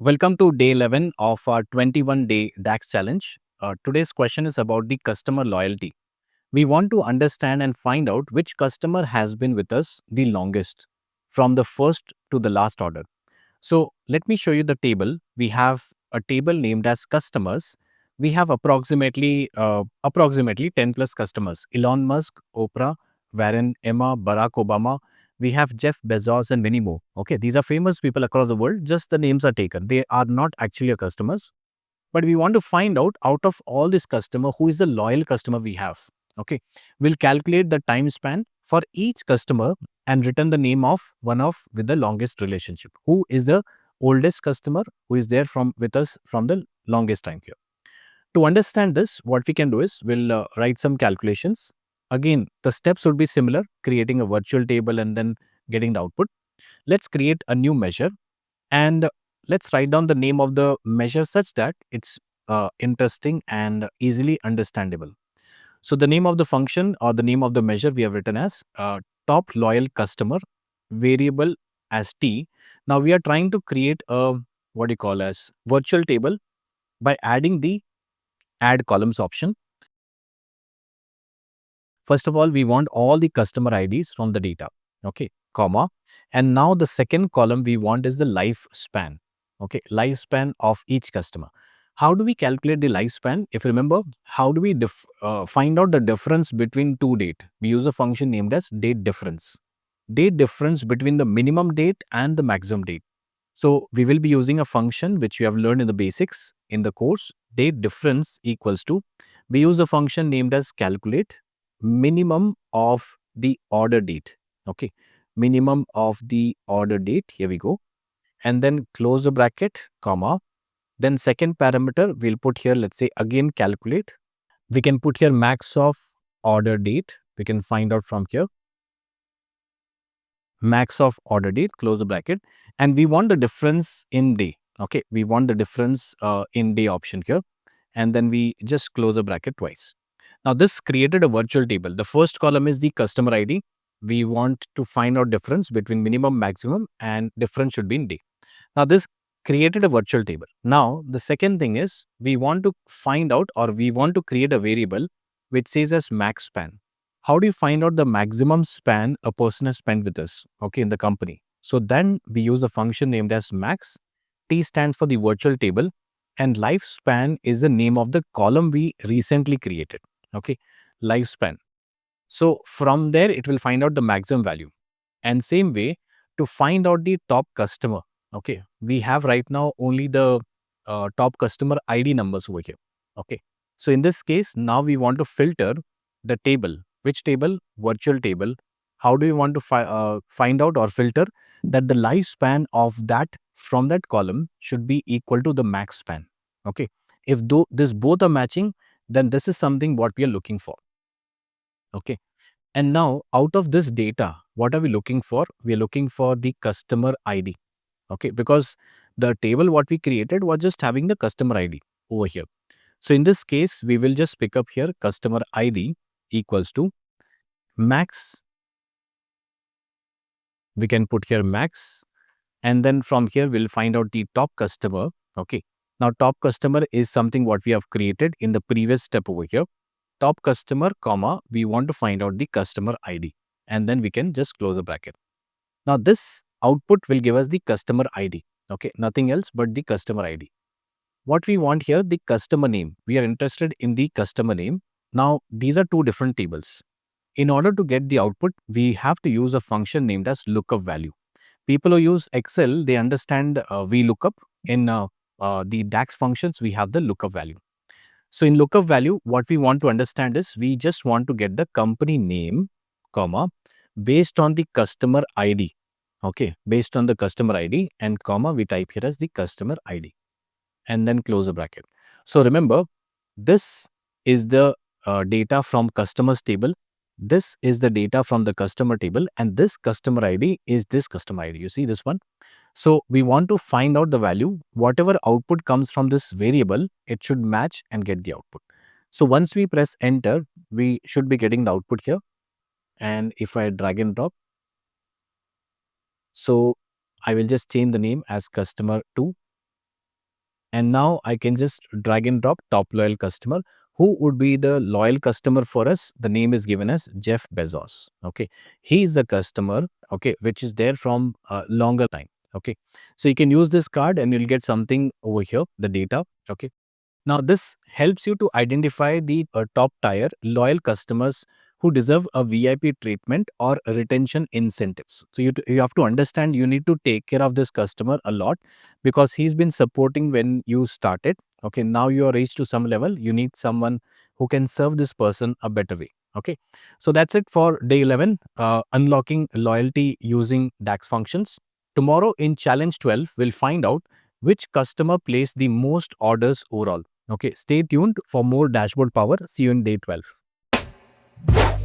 Welcome to day 11 of our 21-day DAX challenge. Today's question is about the customer loyalty. We want to understand and find out which customer has been with us the longest from the first to the last order. So let me show you the table. We have a table named as customers. We have approximately 10 plus customers. Elon Musk, Oprah, Warren, Emma, Barack Obama. We have Jeff Bezos and many more. Okay, these are famous people across the world. Just the names are taken. They are not actually a customers. But we want to find out of all this customer, who is the loyal customer we have. Okay, we'll calculate the time span for each customer and return the name of one of with the longest relationship. Who is the oldest customer who is there from with us from the longest time here. To understand this, what we can do is we'll write some calculations. Again, the steps would be similar, creating a virtual table and then getting the output. Let's create a new measure and let's write down the name of the measure such that it's interesting and easily understandable. So the name of the function or the name of the measure we have written as top loyal customer, variable as T. Now we are trying to create a what do you call as virtual table by adding the add columns option. First of all, we want all the customer IDs from the data. Okay, comma. And now the second column we want is the lifespan. Okay, lifespan of each customer. How do we calculate the lifespan? If you remember, how do we find out the difference between two date? We use a function named as date difference. Date difference between the minimum date and the maximum date. So we will be using a function which we have learned in the basics in the course. Date difference equals to, we use a function named as calculate minimum of the order date. Okay, minimum of the order date. Here we go. And then close the bracket, comma. Then second parameter we'll put here, let's say again calculate. We can put here max of order date. We can find out from here. Max of order date, close the bracket. And we want the difference in day. Okay, we want the difference in day option here. And then we just close the bracket twice. Now this created a virtual table. The first column is the customer ID. We want to find out difference between minimum, maximum, and difference should be in day. Now this created a virtual table. Now the second thing is we want to find out or we want to create a variable which says as max span. How do you find out the maximum span a person has spent with us, okay, in the company? So then we use a function named as max. T stands for the virtual table and lifespan is the name of the column we recently created. Okay, lifespan. So from there, it will find out the maximum value. And same way, to find out the top customer, okay, we have right now only the top customer ID numbers over here. Okay, so in this case, now we want to filter the table. Which table? Virtual table. How do you want to find out or filter that the lifespan of that from that column should be equal to the max span? Okay, if this both are matching, then this is something what we are looking for. Okay. And now out of this data, what are we looking for? We are looking for the customer ID. Okay. Because the table what we created was just having the customer ID over here. So in this case, we will just pick up here customer ID equals to max. We can put here max. And then from here, we'll find out the top customer. Okay. Now top customer is something what we have created in the previous step over here. Top customer, comma, we want to find out the customer ID. And then we can just close the bracket. Now this output will give us the customer ID. Okay, nothing else but the customer ID. What we want here, the customer name. We are interested in the customer name. Now these are two different tables. In order to get the output, we have to use a function named as LOOKUPVALUE. People who use Excel, they understand VLOOKUP. In the DAX functions, we have the lookup value. So in lookup value, what we want to understand is we just want to get the company name, comma, based on the customer ID. Okay, based on the customer ID and comma, we type here as the customer ID and then close the bracket. So remember, this is the data from customers table. This is the data from the customer table and this customer ID is this customer ID. You see this one? So we want to find out the value. Whatever output comes from this variable, it should match and get the output. So once we press enter, we should be getting the output here. And if I drag and drop, so I will just change the name as customer 2 And now I can just drag and drop top loyal customer. Who would be the loyal customer for us? The name is given as Jeff Bezos. Okay. He is a customer, okay, which is there from a longer time. Okay. So you can use this card and you'll get something over here, the data. Okay. Now, this helps you to identify the top tier loyal customers who deserve a VIP treatment or retention incentives. So, you have to understand you need to take care of this customer a lot because he's been supporting when you started. Okay, now you are reached to some level, you need someone who can serve this person a better way. Okay, so that's it for day 11, unlocking loyalty using DAX functions. Tomorrow in challenge 12, we'll find out which customer placed the most orders overall. Okay, stay tuned for more dashboard power. See you in day 12.